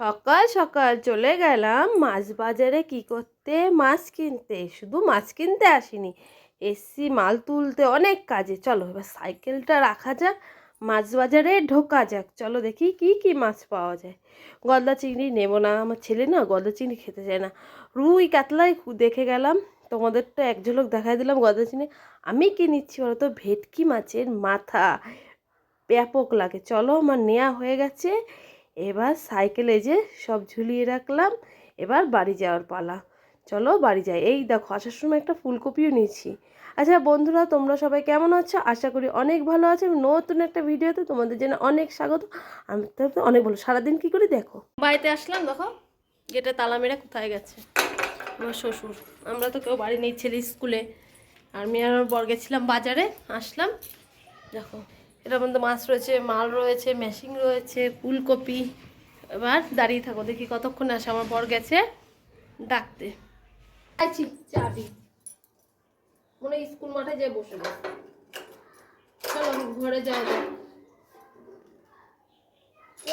সকাল সকাল চলে গেলাম মাছ বাজারে কি করতে, মাছ কিনতে। শুধু মাছ কিনতে আসিনি, এসছি মাল তুলতে, অনেক কাজে। চলো এবার সাইকেলটা রাখা যাক, মাছ বাজারে ঢোকা যাক। চলো দেখি কি কি মাছ পাওয়া যায়। গলদা চিংড়ি নেবো না, আমার ছেলে না গলদা চিংড়ি খেতে চায় না। রুই কাতলাই দেখে গেলাম, তোমাদের তো এক ঝলক দেখাই দিলাম গলদা চিংড়ি। আমি কি নিচ্ছি বলো তো, ভেটকি মাছের মাথা, ব্যাপক লাগে। চলো আমার নেওয়া হয়ে গেছে, এবার সাইকেলে যে সব ঝুলিয়ে রাখলাম, এবার বাড়ি যাওয়ার পালা। চলো বাড়ি যাই। এই দেখো আসার সময় একটা ফুলকপিও নিয়েছি। আচ্ছা বন্ধুরা, তোমরা সবাই কেমন আছো? আশা করি অনেক ভালো আছো। নতুন একটা ভিডিওতে তোমাদের জন্য অনেক স্বাগত। আমি তো অনেক ভালো। সারাদিন কি করি দেখো। বাড়িতে আসলাম, দেখো গেটে তালা মেরে কোথায় গেছে আমার শ্বশুর। আমরা তো কেউ বাড়ি নেই, ছেলে স্কুলে, আর আমি আর আমার বর গেছিলাম বাজারে। আসলাম, দেখো এটার মধ্যে মাছ রয়েছে, মাল রয়েছে, মেশিন রয়েছে, ফুলকপি। এবার দাঁড়িয়ে থাকো, দেখি কতক্ষণ আসে। আমার বর গেছে ডাকতে। আইছি চাবি, মনে হয় স্কুল মাঠে যেয়ে বসে গেছে। চলো ঘরে যাওয়া যাক।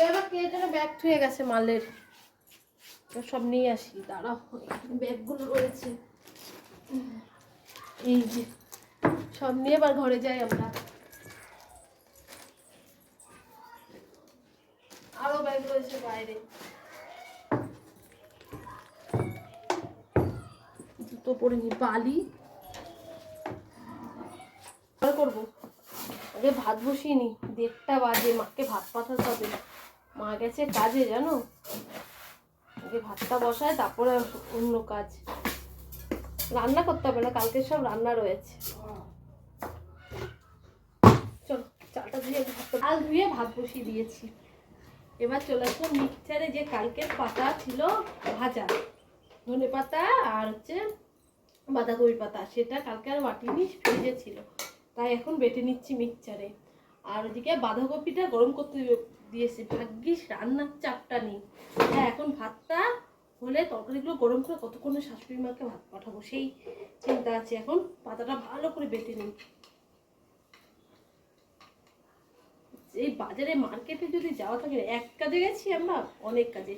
এবার কে যেন ব্যাগ থুয়ে গেছে মালের, সব নিয়ে আসি। দাঁড়াও, ব্যাগগুলো রয়েছে এই যে, সব নিয়ে এবার ঘরে যাই আমরা। আরো ব্যাগ রয়েছে বাইরে, জুতো পরে নি, বালি করবো। আগে ভাত বসিয়ে নি, 1:30 বাজে, মাকে ভাত পাঠাতে হবে। মা গেছে কাজে জানো, আগে ভাতটা বসায় তারপরে অন্য কাজ। রান্না করতে হবে না, কালকে সব রান্না রয়েছে। চলো চালটা ধুয়ে চাল ধুয়ে ভাত বসিয়ে দিয়েছি। এবার চলে আসবো মিক্সচারে যে কালকের পাতা ছিল ভাজা, ধনে পাতা আর হচ্ছে বাঁধাকপি পাতা, সেটা কালকে আর বাটিনি, ফ্রিজে ছিল, তাই এখন বেটে নিচ্ছি মিক্সচারে। আর ওদিকে বাঁধাকপিটা গরম করতে দিয়েছি। ভাগ্যিস রান্নার চাপটা নেই। হ্যাঁ, এখন ভাতটা হলে তরকারিগুলো গরম করে কতক্ষণে শাশুড়ি মাকে ভাত পাঠাবো সেই চিন্তা আছে। এখন পাতাটা ভালো করে বেটে নিই। এই বাজারে মার্কেটে যদি যাওয়া থাকে, এক কাজে গেছি আমরা, অনেক কাজে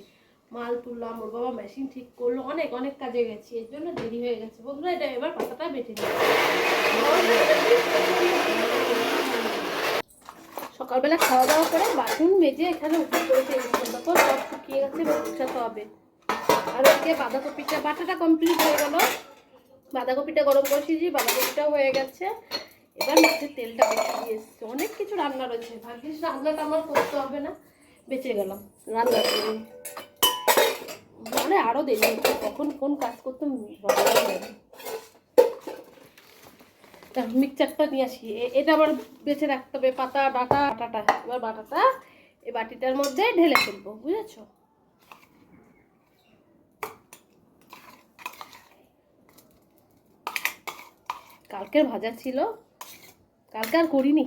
মাল তুললাম, ওর বাবা মেশিন ঠিক করলো, অনেক অনেক কাজে গেছি, এর জন্য দেরি হয়ে গেছে বন্ধুরা। এটা এবার পাতাটা বেটে নিই। সকালবেলা খাওয়া দাওয়া করে বাসন মেজে এখানে উঠে পড়েছে, দেখো সব শুকিয়ে গেছে, গুছাতে হবে। আর ওদিকে বাঁধাকপিটা বাটাটা কমপ্লিট হয়ে গেল, বাঁধাকপিটা গরম করেছি, বাঁধাকপিটাও হয়ে গেছে। এবার মাছের তেলটা বেশি দিয়ে এসছে, অনেক কিছু রান্না রয়েছে। ভাগ্যিস রান্নাটা আমার করতে হবে না, বেঁচে গেলাম রান্না করে। মানে আরো দেরি হচ্ছে, কখন কোন কাজ করতে মিক্সচারটা নিয়ে আসি। এটা আবার বেছে রাখতে হবে, পাতা ডাটা আটাটা। এবার বাটাটা এই বাটিটার মধ্যে ঢেলে ফেলবো, বুঝেছো? কালকের ভাজা ছিল, কালকে আর করিনি,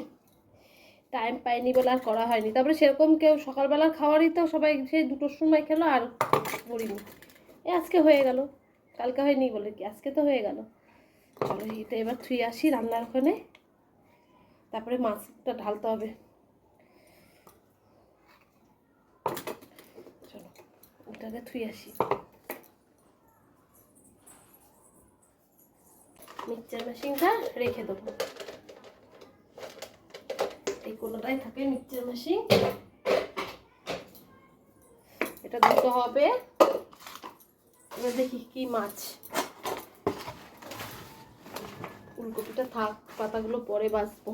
টাইম পাইনি বলে আর করা হয়নি। তারপরে সেরকম কেউ সকালবেলার খাওয়ারই তো সবাই সেই 2টোর সময় খেলো, আর করিনি। আজকে হয়ে গেল, কালকে হয়নি বলে কি, আজকে তো হয়ে গেল। চলো এটা এবার থুয়ে আসি রান্নার ওখানে, তারপরে মাছটা ঢালতে হবে। চলো ওটাকে থুয়ে আসি। মিক্সচার মেশিনটা রেখে দেবো, এই কোনোটাই থাকে মিক্সচার মেশিন। এটা ধুতে হবে। এবার দেখি কি মাছ। ফুলকপিটা থাক, পাতাগুলো পরে বাছবো।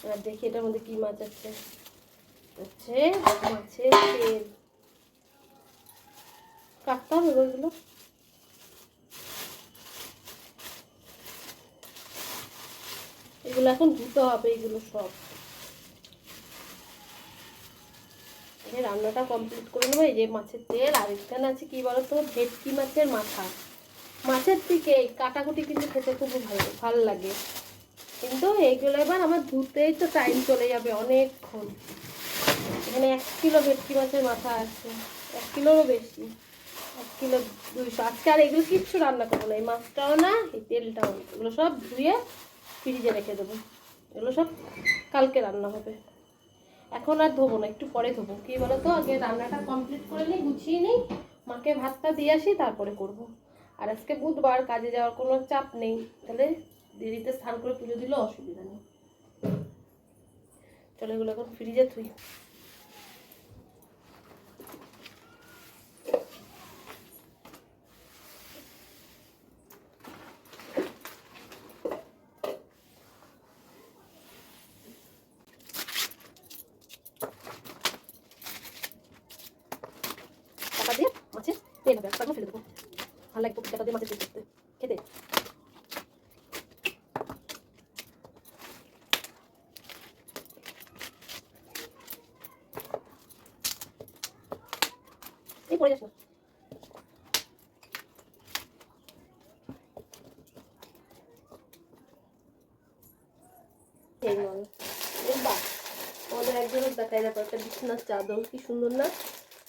এবার দেখি এটার মধ্যে কি মাছ আছে। হচ্ছে মাছের তেল, কাটতে হবে ওইগুলো। এগুলো এখন ধুতে হবে, এগুলো সব। রান্নাটা কমপ্লিট করে নেবো। এই যে মাছের তেল, আর এখানে আছে কি বলতো, ভেটকি মাছের মাথা। মাছের থেকে কাটাকুটি কিন্তু খেতে খুব ভালো লাগে, কিন্তু এইগুলো এবার আমার ধুতেই তো টাইম চলে যাবে অনেকক্ষণ। এখানে 1 কিলো ভেটকি মাছের মাথা আছে, 1 কিলোরও বেশি, 1 কিলো 200। আজকে আর এগুলো কিচ্ছু রান্না করবো না, এই মাছটাও না, এই তেলটাও না। এগুলো সব ধুয়ে ফ্রিজে রেখে দেবো, এগুলো সব কালকে রান্না হবে। এখন আর ধোবো না, একটু পরে ধোবো। কি বলো তো, আগে রান্নাটা কমপ্লিট করে নিই, গুছিয়ে নিই, মাকে ভাতটা দিয়ে আসি, তারপরে করব। আর আজকে বুধবার, কাজে যাওয়ার কোনো চাপ নেই, তাহলে দেরিতে স্নান করে পুজো দিলেও অসুবিধা নেই। চলো এগুলো এখন ফ্রিজে থুই। টাকা দিয়ে মাছের তেল হবে, একটা ফেলে দেবো, ভালো লাগবে টাকা দিয়ে মাছের তেল করতে খেতে। এই পড়ে যাস না। আমাদের একজনের দেখাই দেখো, একটা বিছানার চাদর কি সুন্দর না,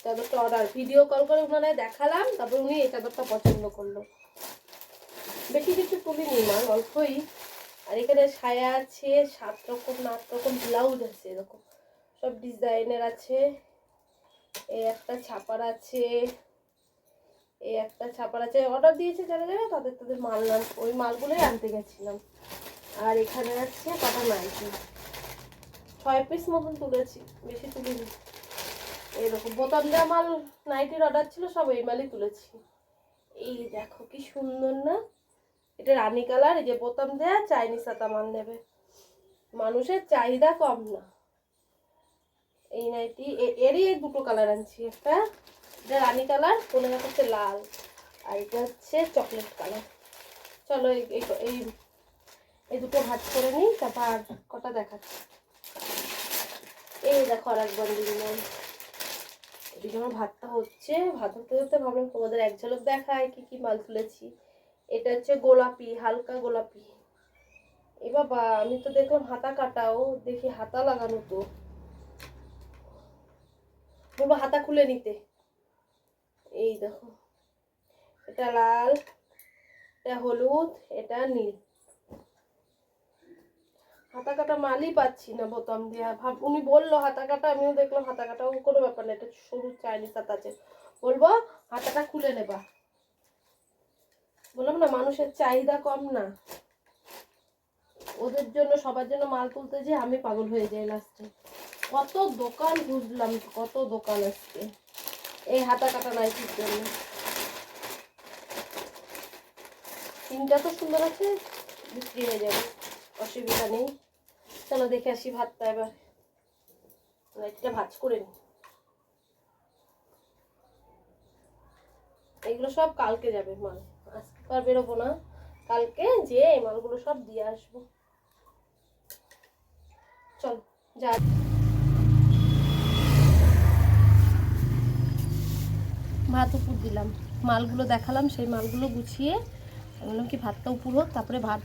চাদরটা অর্ডার, ভিডিও কল করে ওনারা দেখালাম, তারপর উনি এই চাদরটা পছন্দ করলো। বেশি কিছু তুলিনি মা, অল্পই। আর এখানে সায়া আছে 7 রকম না 8 রকম, ব্লাউজ আছে এরকম সব ডিজাইনের আছে। এই একটা ছাপার আছে, এই একটা ছাপার আছে, অর্ডার দিয়েছে যারা যারা তাদের তাদের মাল নাম, ওই মালগুলোই আনতে গেছিলাম। আর এখানে আছে কটা নাইটি, 6 পিস মতন তুলেছি, বেশি তুলিনি। এইরকম বোতাম দেওয়া মাল নাইটির অর্ডার ছিল, সব এই মালই তুলেছি। এই দেখো কি সুন্দর না, এটা রানী কালার, এই যে বোতাম দেয়া চাইনিজ হাতা মাল নেবে, মানুষের চাহিদা কম না। এই নাইটি এরই দুটো কালার আনছি, একটা এটা রানী কালার, কোনো হচ্ছে লাল, আর এটা হচ্ছে চকলেট কালার। চলো এই এই দুটো ভাজ করে নিই, তারপর আর কটা দেখাচ্ছি। এই দেখো আর একবার দিলাম, এদিকে আমার ভাতটা হচ্ছে, ভাত হতে হতে ভাবলাম তোমাদের এক ঝলক দেখায় কি কি মাল তুলেছি। এটা হচ্ছে গোলাপি, হালকা গোলাপি। এ বাবা, আমি তো দেখলাম হাতা কাটাও, দেখি হাতা লাগানো, তো বলবো হাতা খুলে নিতে। এই দেখো, এটা লাল, এটা হলুদ, এটা নীল। হাতা কাটা মালই পাচ্ছি না বোতাম দেওয়া, উনি বললো হাতা কাটা, আমিও দেখলাম হাতা কাটাও কোনো ব্যাপার না, এটা সরু চাইনিজ হাতা আছে, বলবো হাতাটা খুলে নেবা। বললাম না মানুষের চাহিদা কম না, ওদের জন্য সবার জন্য মাল তুলতে যে আমি পাগল হয়ে যাই লাস্টে। কত দোকান বুঝলাম, কত দোকান আসছে এই হাতা কাটা নাইটির জন্য। তিনটা তো সুন্দর আছে, বিক্রি হয়ে যাবে, অসুবিধা নেই। চলো দেখে আসি ভাতটা, এবার নাইটিটা ভাজ করে নি। এগুলো সব কালকে যাবে মাল, আজকে তো আর বেরোবো না, কালকে যে এই মালগুলো সব দিয়ে আসবো। চলো যা। ভাত উপর দিলাম, মালগুলো দেখালাম, সেই মালগুলো গুছিয়ে বললাম কি ভাতটা উপর হোক, তারপরে ভাত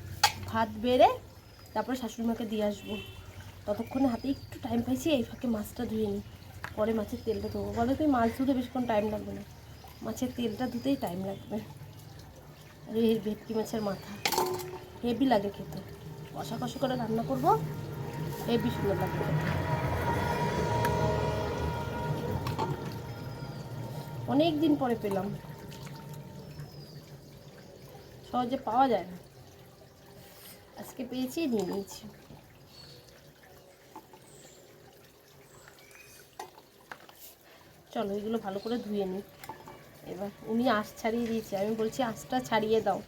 ভাত বেড়ে তারপরে শাশুড়িমাকে দিয়ে আসবো। ততক্ষণে হাতে একটু টাইম পাইছি, এই ফাঁকে মাছটা ধুয়ে নিই, পরে মাছের তেলটা ধোবো। বলো তুই মাছ ধুতে বেশিক্ষণ টাইম লাগবে না, মাছের তেলটা ধুতেই টাইম লাগবে। আর এই ভেটকি মাছের মাথা হেভি লাগে খেতে, কষা কষা করে রান্না করবো, হেভি সুন্দর লাগবে খেতে। অনেক দিন পরে পেলাম, সহজে পাওয়া যায় না, আজকে পেয়েছি, নিয়ে নিয়েছি। চলো এগুলো ভালো করে ধুয়ে নিই। এবার উনি আঁশ ছাড়িয়ে দিয়েছে, আমি বলছি আঁশটা ছাড়িয়ে দাও,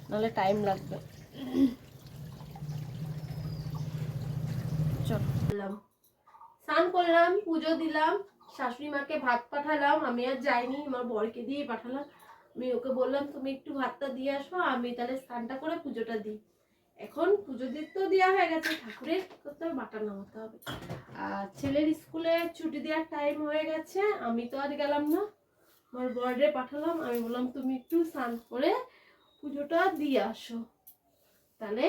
নাহলে টাইম লাগবে। চলো স্নান করলাম, পুজো দিলাম, শাশুড়ি মাকে ভাত পাঠালাম, আমি আর যাইনি, আমার বরকে দিয়ে পাঠালাম। আমি ওকে বললাম তুমি একটু ভাতটা দিয়ে আসো, আমি তাহলে স্নানটা করে পুজোটা দিই। এখন পুজো দিতেও দেওয়া হয়ে গেছে, ঠাকুরের করতে হবে, বাটা নামাতে হবে। আর ছেলের স্কুলে ছুটি দেওয়ার টাইম হয়ে গেছে, আমি তো আর গেলাম না, আমার বরে পাঠালাম। আমি বললাম তুমি একটু স্নান করে পুজোটা দিয়ে আসো, তাহলে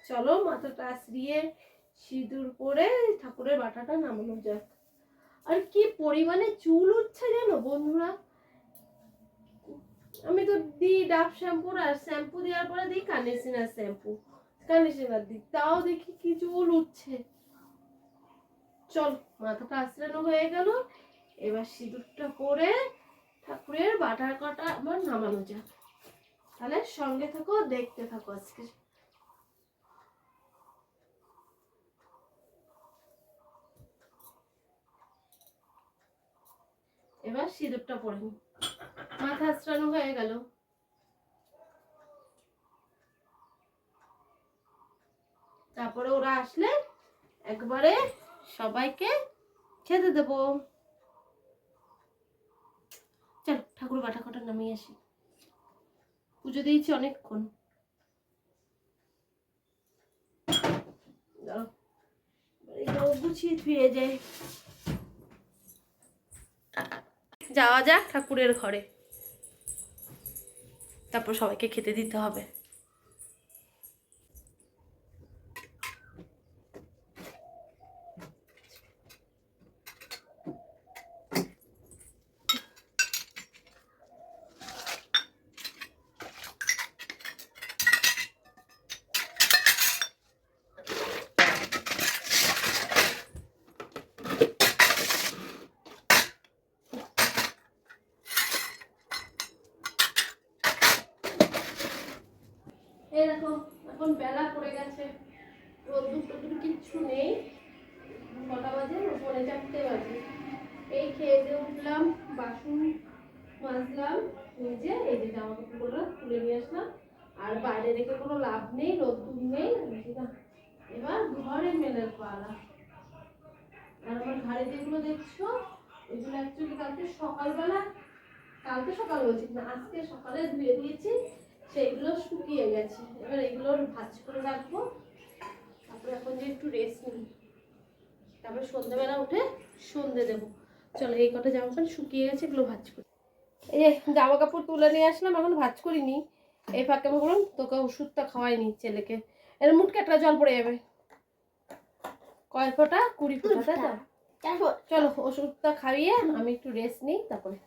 চলো মাথাটা আশ্রিয়ে সিঁদুর পরে ঠাকুরের বাটাটা নামানো যাক। আর কি পরিমাণে চুল উঠছে জানো বন্ধুরা, আমি তো দিই ডাব শ্যাম্পুর, আর শ্যাম্পু দেওয়ার পরে দিই কন্ডিশনার, শ্যাম্পু কন্ডিশনার দিই, তাও দেখি কি চুল উঠছে। চল, মাথাটা আশ্রানো হয়ে গেল, এবার সিঁদুরটা পরে ঠাকুরের বাটা কটা আমার নামানো যাক। তাহলে সঙ্গে থাকো, দেখতে থাকো আজকে। এবার সিঁদুরটা পরে নি, মাথা আশ্রানো হয়ে গেল। তারপরে ওরা আসলে একবারে সবাইকে খেতে দেবো। চল ঠাকুর বাটা কটা নামিয়ে আসি, পুজো দিয়েছি অনেকক্ষণ। গুছিয়ে ধুয়ে যায়, যাওয়া যাক ঠাকুরের ঘরে, তারপর সবাইকে খেতে দিতে হবে। এই দেখো এখন বেলা পড়ে গেছে, রোদ্দুর টদ্দুর কিচ্ছু নেই। কটা বাজে? 4:45 বাজে। এই খেয়ে দিয়ে উঠলাম, বাসন মাজলাম, নিজে এই যে জামা কাপড়গুলো তুলে নিয়ে আসলাম। আর বাইরে রেখে কোনো লাভ নেই, রোদ্দুর নেই। এবার ঘরে মেলের পালা। আর আমার ঘাড়ে যেগুলো দেখছো এগুলো অ্যাকচুয়ালি কালকে সকাল বলছি না, আজকে সকালে ধুয়ে দিয়েছি, সেইগুলো শুকিয়ে গেছে। এবার এগুলোর ভাঁজ করে রাখবো, তারপরে এখন যে একটু রেস্ট নিই, তারপরে সন্ধ্যেবেলা উঠে সন্ধ্যে দেবো। চলো এই কটা জামা কাপড় শুকিয়ে গেছে, এগুলো ভাঁজ করি। এই যে জামা কাপড় তুলে নিয়ে আসলাম, এখন ভাঁজ করিনি। এই ফাঁকে আমি বললাম তোকে ওষুধটা খাওয়াইনি ছেলেকে, এর মুটকে একটা জল পড়ে যাবে। কয় ফোঁটা? 20 ফোঁটা, তাই তো? চলো ওষুধটা খাইয়ে আমি একটু রেস্ট নিই, তারপরে।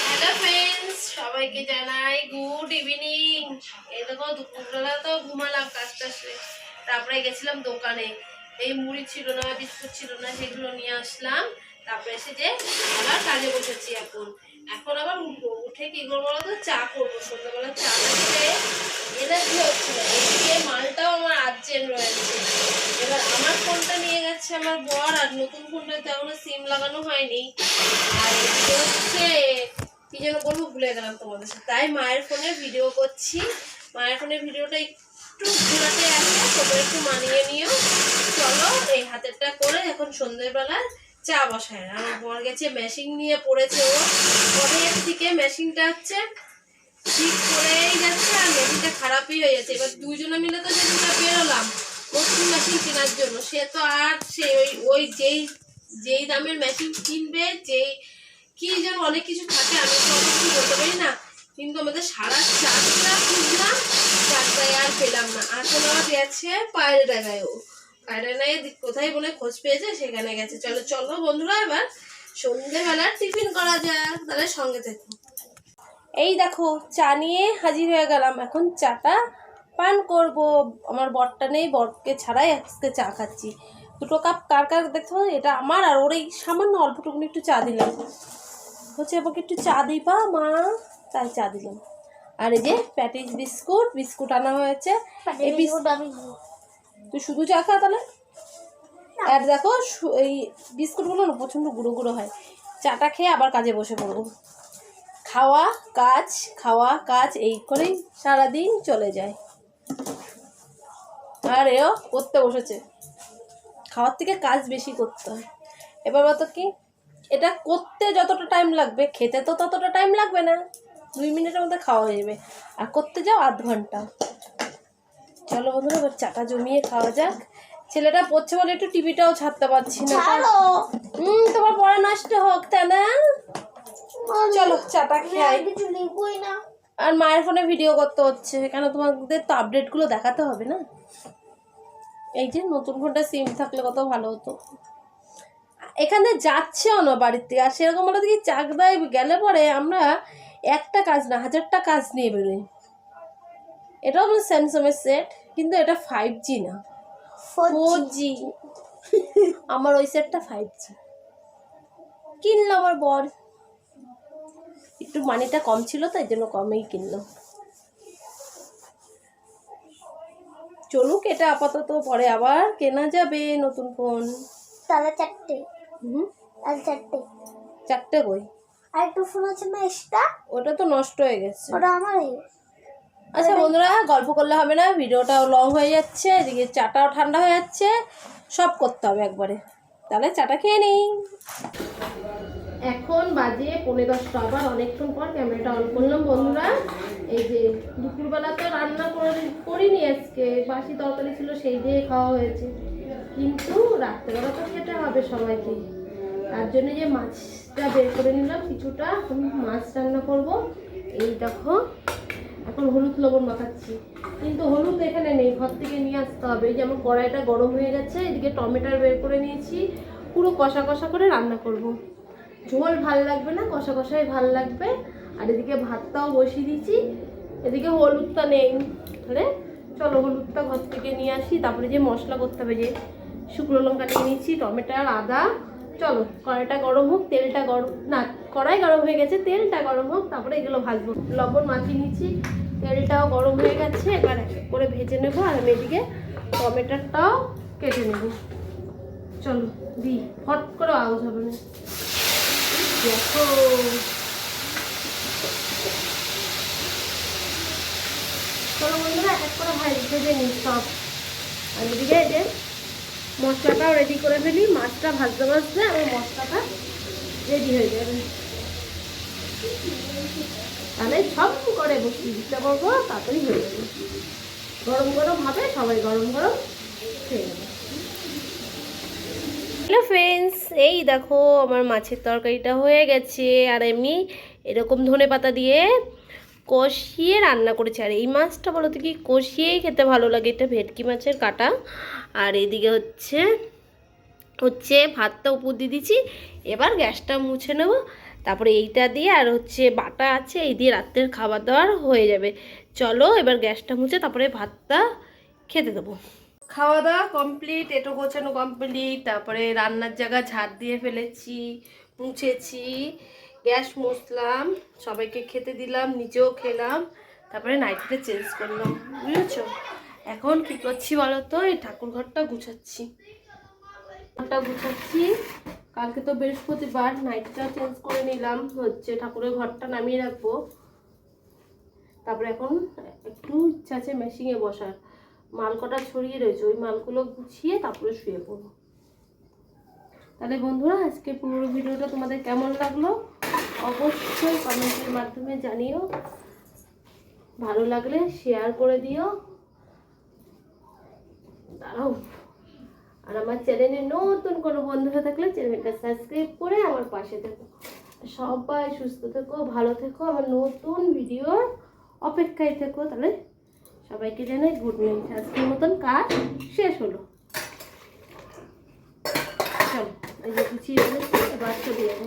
হ্যালো ফ্রেন্ডস, সবাইকে জানাই গুড ইভিনিং। এই দেখো দুপুরবেলা তো ঘুমালাম কাজটা সেরে, তারপরে গেছিলাম দোকানে। এই মুড়ি ছিল না, বিস্কুট ছিল না, সেগুলো নিয়ে আসলাম। তারপরে এসে যে আবার কাজে বসেছি। এখন আবার উঠবো, উঠে কি করবো বলো তো, চা করবো। সন্ধ্যাবেলা চা করতে এনার্জি হচ্ছে না, এদিকে মালটাও আমার আর্জেন্ট রয়েছে। এবার আমার ফোনটা নিয়ে গেছে আমার বর, আর নতুন ফোনটাতে এখনো সিম লাগানো হয়নি। আর এদিকে হচ্ছে কি যেন বলবো, ভুলে গেলাম তোমাদের সাথে। তাই মায়ের ফোনে ভিডিও করছি। মায়ের ফোনে ভিডিওটা একটু ঘোরাতে আছে, তোমরা একটু মানিয়ে নিও। চলো এই হাতেরটা করে এখন সন্ধ্যেবেলা চা বসায়। আমার বর গেছে মেশিন নিয়ে পড়েছে, ও পরের থেকে মেশিনটা হচ্ছে ঠিক করেই যাচ্ছে, আর মেশিনটা খারাপই হয়ে যাচ্ছে। এবার দুইজনে মিলে তো যেদিনটা বেরোলাম নতুন মেশিন কেনার জন্য, সে তো আর সে ওই যেই দামের মেশিন কিনবে, যেই কি যেন অনেক কিছু থাকে, আমি তো অনেক কিছু বলতে পারি না। কিন্তু আমাদের সারা চারটা খুঁজলাম, চারটায় আর পেলাম না। এখন আবার গেছে পায়ের ডাগায়, ও পায়ের ডাগায় কোথায় বলে খোঁজ পেয়েছে, সেখানে গেছে। চলো চলো বন্ধুরা, এবার সন্ধ্যেবেলা টিফিন করা যাক, তাহলে সঙ্গে থেকো। এই দেখো চা নিয়ে হাজির হয়ে গেলাম, এখন চাটা পান করব। আমার বরটা নেই, বরকে ছাড়াই আজকে চা খাচ্ছি। 2 কাপ কার কার দেখো, এটা আমার, আর ওর এই সামান্য অল্পটুকুনি একটু চা দিলাম। হচ্ছে আমাকে একটু চা দিবা মা, তাই চা দিলাম। আর এই যে প্যাটিস বিস্কুট আনা হয়েছে। এই বিস্কুট তুই শুধু চা খা তাহলে। আর দেখো এই বিস্কুটগুলো না প্রচণ্ড গুঁড়ো গুঁড়ো হয়। চাটা খেয়ে আবার কাজে বসে পড়বো। খাওয়া কাজ এই করেই সারাদিন চলে যায়। আর এও করতে বসেছে, খাওয়ার থেকে কাজ বেশি করতে হয়। এবার বলতো কি, এটা করতে যতটা টাইম লাগবে খেতে তো ততটা টাইম লাগবে না, 2 মিনিটের মধ্যে খাওয়া হয়ে যাবে। আর করতে যাও আধ ঘন্টা। চলো বন্ধুরা এবার চাটা জমিয়ে খাওয়া যাক। ছেলেটা পড়ছে বলে একটু টিভিটাও ছাড়তে পারছি না। তোমার পড়া নষ্ট হোক, তাই না? চলো চাটা খাই। আর মায়ের ফোনে ভিডিও করতে হচ্ছে, কেন তোমাদের তো আপডেটগুলো দেখাতে হবে না। এই যে নতুন ফোনটা সিম থাকলে কত ভালো হতো। এখানে যাচ্ছেও না বাড়ির থেকে, আর সেরকম বলে দেখি চাকদায় গেলে পরে আমরা একটা কাজ না 1000টা কাজ নিয়ে বেরোই। এটাও আমার স্যামসাংয়ের সেট, কিন্তু এটা 5G না, 4G। আমার ওই সেটটা 5G কিনলো আমার বর, একটু মানিটা কম ছিল তো এই জন্য কমেই কিনলো। চলুক এটা আপাতত, পরে আবার কেনা যাবে নতুন ফোন। তাহলে 4টে। আর 4টে বই। আর একটা ফোন আছে না এক্সট্রা, ওটা তো নষ্ট হয়ে গেছে। ওটা আমারই। আচ্ছা বন্ধুরা, গল্প করলে হবে না, ভিডিওটাও লং হয়ে যাচ্ছে, এদিকে চাটাও ঠান্ডা হয়ে যাচ্ছে, সব করতে হবে একবারে। তাহলে চাটা খেয়ে নিই। এখন বাজে 9:45, আবার অনেকক্ষণ পর ক্যামেরাটা অন করলাম বন্ধুরা। এই যে দুপুরবেলা তো রান্না করিনি আজকে, বাসি তরকারি ছিল সেই দিয়ে খাওয়া হয়েছে, কিন্তু রাত্রেবেলা তো খেতে হবে সবাইকে, তার জন্য যে মাছটা বের করে নিলাম কিছুটা, এখন মাছ রান্না করব। এই দেখো এখন হলুদ লবণ মাখাচ্ছি, কিন্তু হলুদ এখানে নেই, ঘর থেকে নিয়ে আসতে হবে। এই যে আমার কড়াইটা গরম হয়ে গেছে, এদিকে টমেটো বের করে নিয়েছি, পুরো কষা কষা করে রান্না করব। ঝোল ভাল লাগবে না, কষা কষাই ভাল লাগবে। আর এদিকে ভাতটাও বসিয়ে দিয়েছি, এদিকে হলুদটা নেই, তাহলে চলো হলুদটা ঘর থেকে নিয়ে আসি। তারপরে যে মশলা করতে হবে, যে শুকনো লঙ্কা নিয়ে নিচ্ছি, টমেটো আর আদা। চলো কড়াইটা গরম হোক, তেলটা গরম না, কড়াই গরম হয়ে গেছে, তেলটা গরম হোক, তারপরে এগুলো ভাজবো। লবণ মাখিয়ে নিচ্ছি, তেলটাও গরম হয়ে গেছে, এবার এক এক করে ভেজে নেবো। আর আমি এদিকে টমেটোটাও কেটে নেব। চলো দিই, ফট করে আওয়াজ হবে না। দেখো চলো বন্ধুরা এক এক করে ভেজে নিই সব। আর এদিকে এই যে মশলাটাও রেডি করে ফেলি, মাছটা ভাজতে ভাজতে আমার মশলাটা রেডি হয়ে যাবে, তাহলে সব করে বসিয়ে দিতে পারবো, তাড়াতাড়ি হয়ে যাবে। গরম গরম হবে, সবাই গরম গরম খেয়ে নেবে। হ্যালো ফ্রেন্ডস, এই দেখো আমার মাছের তরকারিটা হয়ে গেছে। আর এমনি এরকম ধনেপাতা দিয়ে কষিয়ে রান্না করেছি। আর এই মাছটা বলো তো কি কষিয়েই খেতে ভালো লাগে, এটা ভেটকি মাছের কাটা। আর এদিকে হচ্ছে ভাতটা উপর দিয়ে দিচ্ছি, এবার গ্যাসটা মুছে নেব। তারপরে এইটা দিয়ে আর হচ্ছে বাটা আছে, এই দিয়ে রাত্রের খাবার দাবার হয়ে যাবে। চলো এবার গ্যাসটা মুছে তারপরে ভাতটা খেতে দেবো। খাওয়া দাওয়া কমপ্লিট, এটো গোছানো কমপ্লিট, তারপরে রান্নার জায়গা ঝাড় দিয়ে ফেলেছি, মুছেছি, গ্যাস মুছলাম, সবাইকে খেতে দিলাম, নিজেও খেলাম, তারপরে নাইটিটা চেঞ্জ করলাম, বুঝেছো। এখন কি করছি বলো তো, এই ঠাকুর ঘরটা গুছাচ্ছি, কালকে তো বৃহস্পতিবার, নাইটটা চেঞ্জ করে নিলাম, হচ্ছে ঠাকুরের ঘরটা নামিয়ে রাখবো। তারপরে এখন একটু ইচ্ছা আছে মেশিনে বসার, মাল কটা ছড়িয়ে রয়েছে, ওই মালগুলো গুছিয়ে তারপরে শুয়ে পড়বো। তাহলে বন্ধুরা আজকে পুরো ভিডিওটা তোমাদের কেমন লাগলো অবশ্যই কমেন্টের মাধ্যমে জানিও, ভালো লাগলে শেয়ার করে দিও। দাঁড়াও, আর আমার চ্যানেলে নতুন কোনো বন্ধুরা থাকলে চ্যানেলটা সাবস্ক্রাইব করে আমার পাশে থেকো। সবাই সুস্থ থেকো, ভালো থেকো, আমার নতুন ভিডিওর অপেক্ষায় থেকো। তাহলে সবাইকে জানাই গুড নাইট, আজকের মতন কাজ শেষ হলো। চলো এই যে গুছিয়ে ফেলেছি, এবার চলে যাবো।